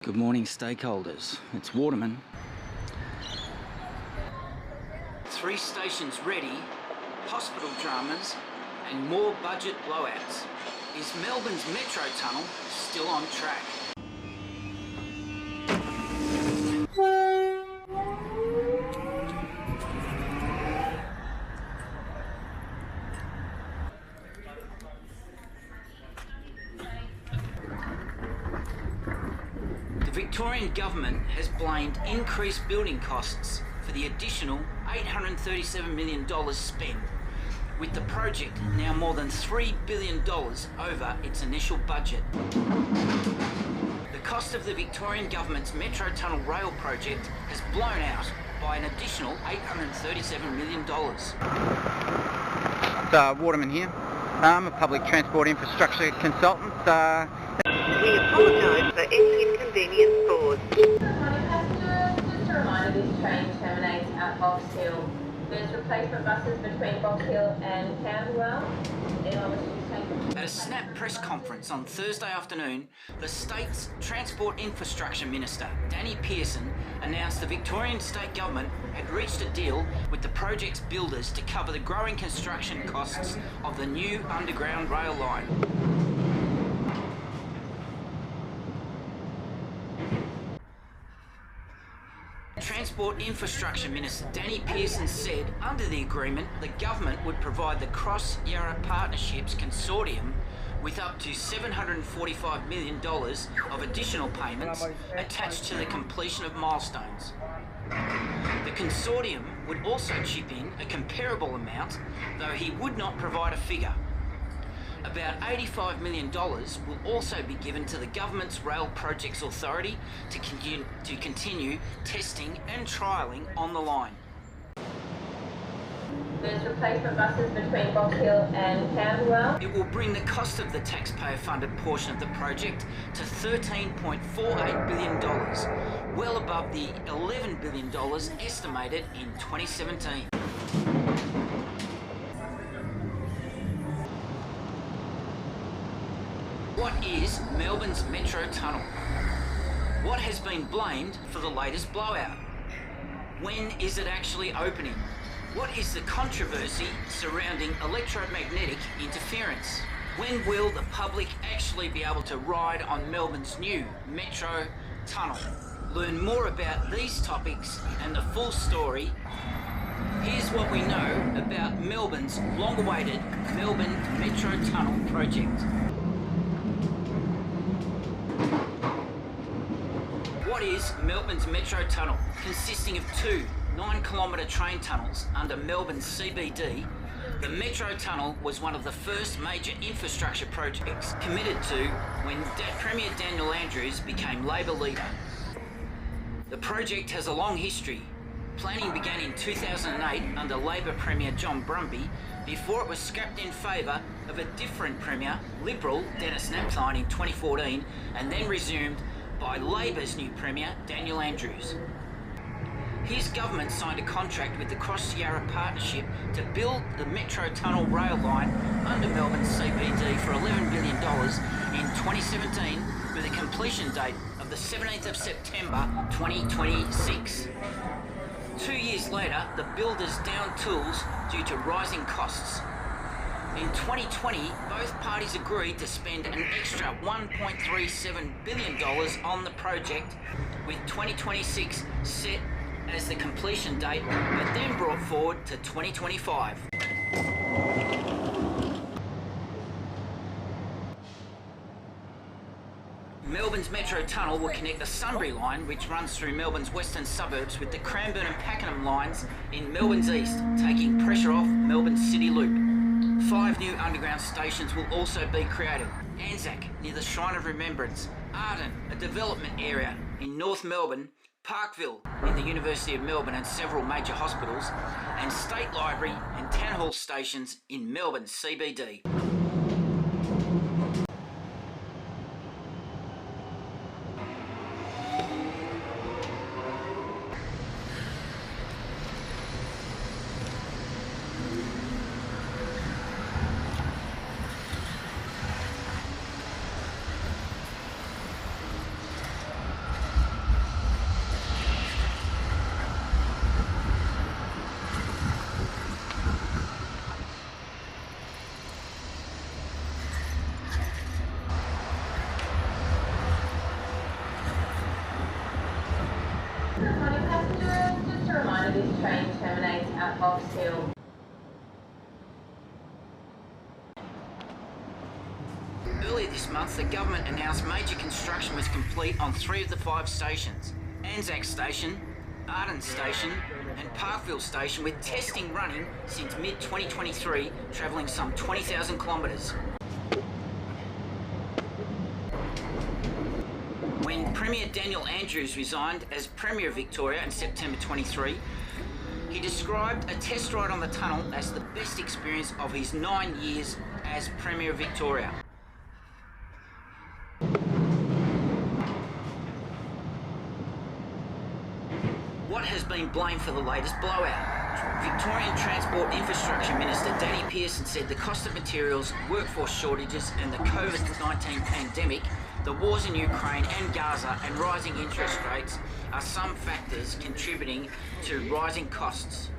Good morning, stakeholders. It's Waterman. 3 stations ready, hospital dramas, and more budget blowouts. Is Melbourne's Metro Tunnel still on track? The Victorian government has blamed increased building costs for the additional $837 million spent, with the project now more than $3 billion over its initial budget. The cost of the Victorian government's Metro Tunnel rail project has blown out by an additional $837 million. Waterman here. I'm a public transport infrastructure consultant. We apologise for any inconvenience caused. Good morning passengers, just a reminder this train terminates at Box Hill. There's replacement buses between Box Hill and Camberwell. At a snap press conference on Thursday afternoon, the state's Transport Infrastructure Minister, Danny Pearson, announced the Victorian State Government had reached a deal with the project's builders to cover the growing construction costs of the new underground rail line. Transport Infrastructure Minister Danny Pearson said under the agreement the government would provide the Cross Yarra Partnerships Consortium with up to $745 million of additional payments attached to the completion of milestones. The consortium would also chip in a comparable amount, though he would not provide a figure. About $85 million will also be given to the government's Rail Projects Authority to continue testing and trialling on the line. There's replacement buses between Box Hill and Camberwell. It will bring the cost of the taxpayer-funded portion of the project to $13.48 billion, well above the $11 billion estimated in 2017. What is Melbourne's Metro Tunnel? What has been blamed for the latest blowout? When is it actually opening? What is the controversy surrounding electromagnetic interference? When will the public actually be able to ride on Melbourne's new Metro Tunnel? Learn more about these topics and the full story. Here's what we know about Melbourne's long-awaited Melbourne Metro Tunnel project. What is Melbourne's Metro Tunnel? Consisting of 2 9-kilometre train tunnels under Melbourne's CBD, the Metro Tunnel was one of the first major infrastructure projects committed to when Premier Daniel Andrews became Labor leader. The project has a long history. Planning began in 2008 under Labor Premier John Brumby before it was scrapped in favour of a different Premier, Liberal Dennis Napthine in 2014, and then resumed by Labor's new Premier, Daniel Andrews. His government signed a contract with the Cross Yarra Partnership to build the Metro Tunnel rail line under Melbourne's CBD for $11 billion in 2017 with a completion date of the 17th of September 2026. 2 years later, the builders downed tools due to rising costs. In 2020, both parties agreed to spend an extra $1.37 billion on the project, with 2026 set as the completion date, but then brought forward to 2025. Melbourne's Metro Tunnel will connect the Sunbury line, which runs through Melbourne's western suburbs, with the Cranbourne and Pakenham lines in Melbourne's east, taking pressure off Melbourne's City Loop. 5 new underground stations will also be created. Anzac, near the Shrine of Remembrance, Arden, a development area in North Melbourne, Parkville, in the University of Melbourne and several major hospitals, and State Library and Town Hall stations in Melbourne's CBD. Passengers, just a reminder this train terminates at Box Hill. Earlier this month, the government announced major construction was complete on 3 of the 5 stations: Anzac Station, Arden Station and Parkville Station, with testing running since mid-2023, travelling some 20,000 kilometres. When Premier Daniel Andrews resigned as Premier of Victoria in September 23, he described a test ride on the tunnel as the best experience of his 9 years as Premier of Victoria. What has been blamed for the latest blowout? Victorian Transport Infrastructure Minister Danny Pearson said the cost of materials, workforce shortages and the COVID-19 pandemic, the wars in Ukraine and Gaza and rising interest rates are some factors contributing to rising costs.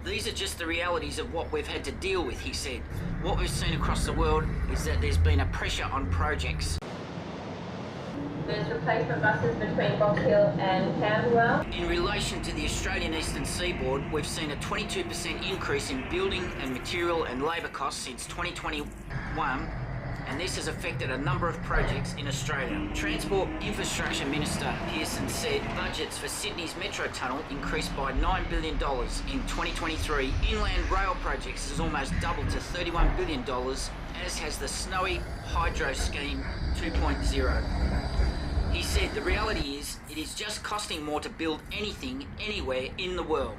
These are just the realities of what we've had to deal with, he said. What we've seen across the world is that there's been a pressure on projects. There's replacement buses between Box Hill and Camberwell. In relation to the Australian Eastern Seaboard, we've seen a 22% increase in building and material and labour costs since 2021, and this has affected a number of projects in Australia. Transport Infrastructure Minister Pearson said budgets for Sydney's Metro Tunnel increased by $9 billion in 2023. Inland rail projects has almost doubled to $31 billion, as has the Snowy Hydro Scheme 2.0. He said the reality is it is just costing more to build anything, anywhere in the world.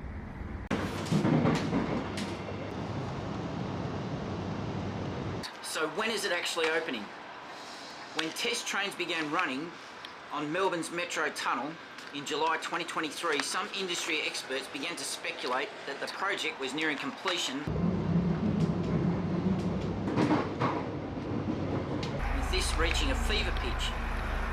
So when is it actually opening? When test trains began running on Melbourne's Metro Tunnel in July 2023, some industry experts began to speculate that the project was nearing completion, with this reaching a fever pitch.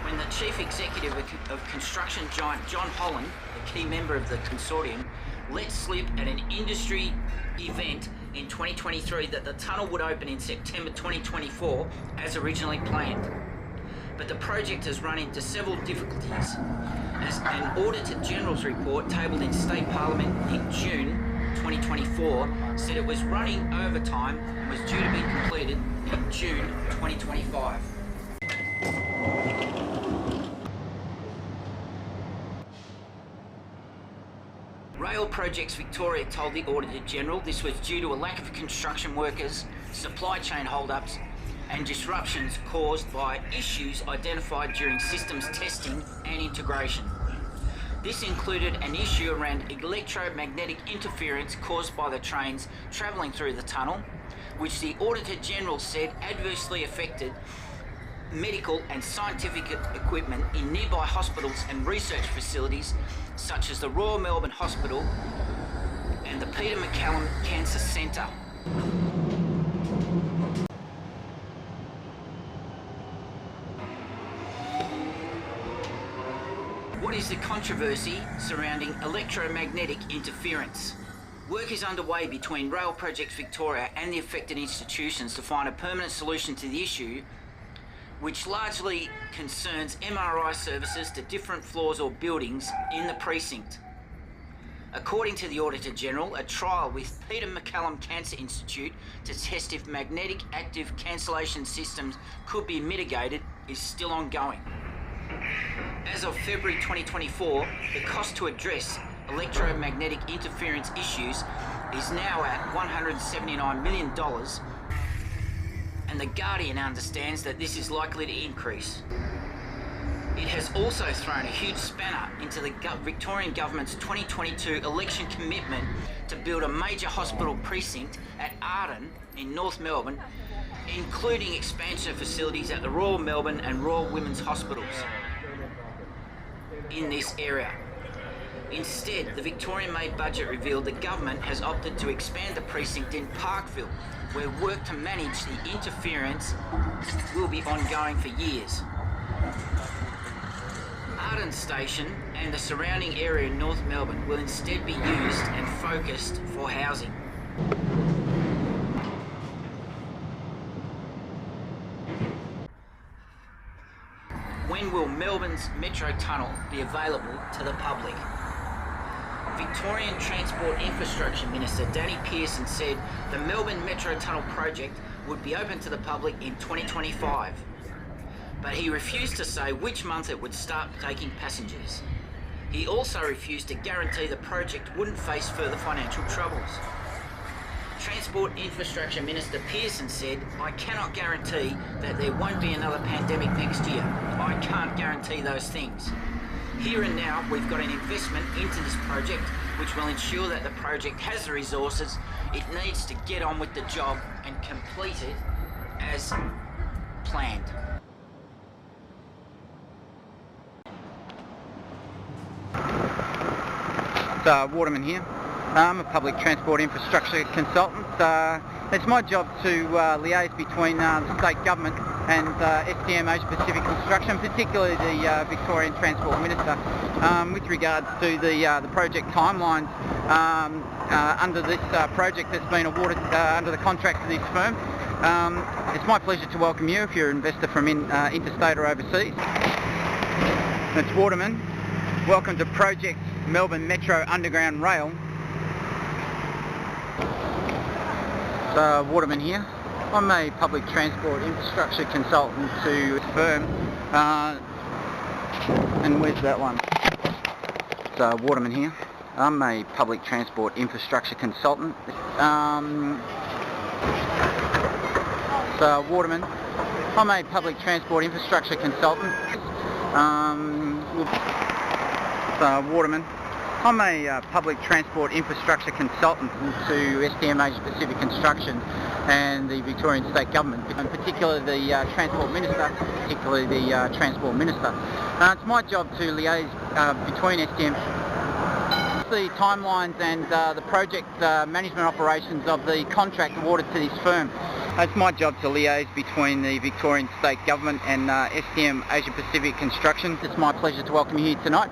When the chief executive of construction giant John Holland, a key member of the consortium, let slip at an industry event in 2023 that the tunnel would open in September 2024 as originally planned. But the project has run into several difficulties, as an Auditor General's report tabled in State Parliament in June 2024 said it was running overtime and was due to be completed in June 2025. Rail Projects Victoria told the Auditor General this was due to a lack of construction workers, supply chain hold-ups and disruptions caused by issues identified during systems testing and integration. This included an issue around electromagnetic interference caused by the trains travelling through the tunnel, which the Auditor General said adversely affected medical and scientific equipment in nearby hospitals and research facilities such as the Royal Melbourne Hospital and the Peter MacCallum Cancer Centre. What is the controversy surrounding electromagnetic interference? Work is underway between Rail Projects Victoria and the affected institutions to find a permanent solution to the issue, which largely concerns MRI services to different floors or buildings in the precinct. According to the Auditor General, a trial with Peter MacCallum Cancer Institute to test if magnetic active cancellation systems could be mitigated is still ongoing. As of February 2024, the cost to address electromagnetic interference issues is now at $179 million, and The Guardian understands that this is likely to increase. It has also thrown a huge spanner into the Victorian Government's 2022 election commitment to build a major hospital precinct at Arden in North Melbourne, including expansion of facilities at the Royal Melbourne and Royal Women's Hospitals in this area. Instead, the Victorian-made budget revealed the government has opted to expand the precinct in Parkville, where work to manage the interference will be ongoing for years. Arden Station and the surrounding area in North Melbourne will instead be used and focused for housing. When will Melbourne's Metro Tunnel be available to the public? Victorian Transport Infrastructure Minister Danny Pearson said the Melbourne Metro Tunnel project would be open to the public in 2025. But he refused to say which month it would start taking passengers. He also refused to guarantee the project wouldn't face further financial troubles. Transport Infrastructure Minister Pearson said, "I cannot guarantee that there won't be another pandemic next year. I can't guarantee those things. Here and now, we've got an investment into this project which will ensure that the project has the resources it needs to get on with the job and complete it as planned." Waterman here. I'm a public transport infrastructure consultant. It's my job to liaise between the state government and STM Asia Pacific Construction, particularly the Victorian Transport Minister, with regards to the project timelines under this project that's been awarded under the contract to this firm. It's my pleasure to welcome you if you're an investor from interstate or overseas. It's Waterman. Welcome to Project Melbourne Metro Underground Rail. Waterman here. I'm a public transport infrastructure consultant to the firm. And where's that one? Waterman here. I'm a public transport infrastructure consultant. Waterman. I'm a public transport infrastructure consultant. Waterman. I'm a public transport infrastructure consultant to STM Asia Pacific Construction and the Victorian State Government, and particularly the Transport Minister. It's my job to liaise between STM, the timelines and the project management operations of the contract awarded to this firm. It's my job to liaise between the Victorian State Government and STM Asia Pacific Construction. It's my pleasure to welcome you here tonight.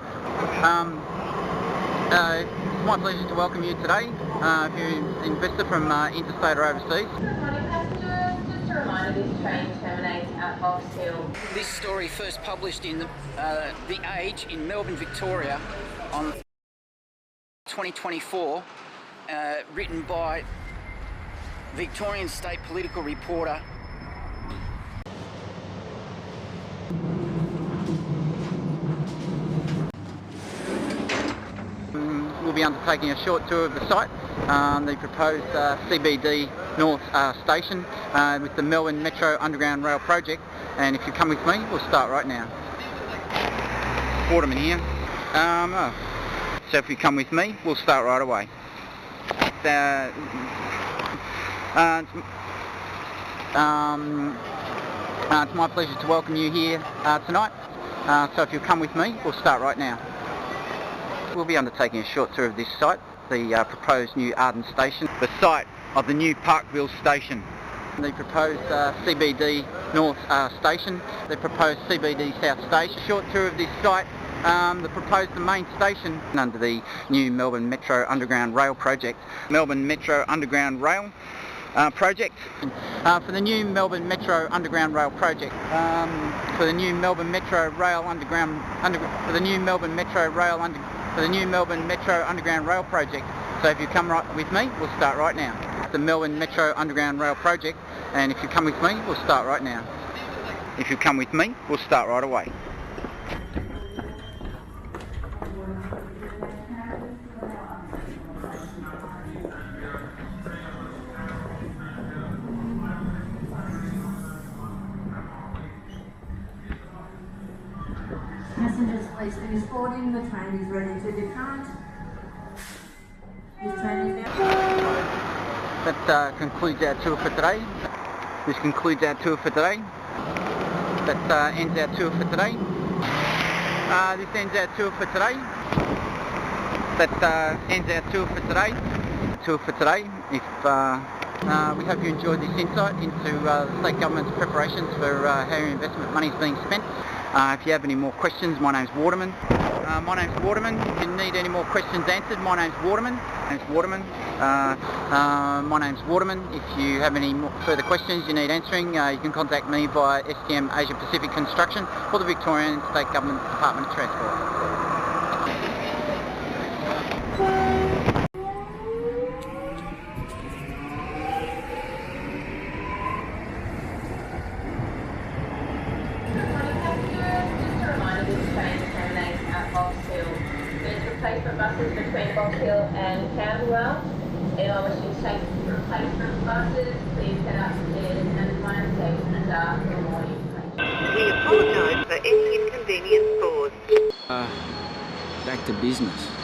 It's my pleasure to welcome you today if you're an investor from interstate or overseas. Good morning passengers, just a reminder this train terminates at Box Hill. This story first published in The Age in Melbourne, Victoria on 2024, written by Victorian State political reporter We'll be undertaking a short tour of the site, the proposed CBD North Station with the Melbourne Metro Underground Rail project, and if you come with me, we'll start right now. Waterman here. So if you come with me, we'll start right away. It's my pleasure to welcome you here tonight. So if you'll come with me, we'll start right now. We'll be undertaking a short tour of this site, the proposed new Arden station, the site of the new Parkville station, the proposed CBD North station, the proposed CBD South station. Short tour of this site, the proposed main station under the new Melbourne Metro Underground Rail project. Melbourne Metro Underground Rail project. For the new Melbourne Metro Underground Rail project. For the new Melbourne Metro Rail Underground Rail project. So if you come right with me, we'll start right now. The Melbourne Metro Underground Rail project, and if you come with me, we'll start right now. If you come with me, we'll start right away. Passengers, please finish boarding. The train is ready to depart. This train is now... That concludes our tour for today. That ends our tour for today. This ends our tour for today. That ends our tour for today. We hope you enjoyed this insight into the state government's preparations for how your investment money is being spent. If you have any more questions, my name's Waterman. If you need any more questions answered, my name's Waterman. If you have any more further questions you need answering, you can contact me via STM Asia Pacific Construction or the Victorian State Government Department of Transport. Replacement buses between Box Hill and Camberwell. Anyone wishing to take replacement buses, please head upstairs and find safe and dark for more information. We apologise for any inconvenience caused. Back to business.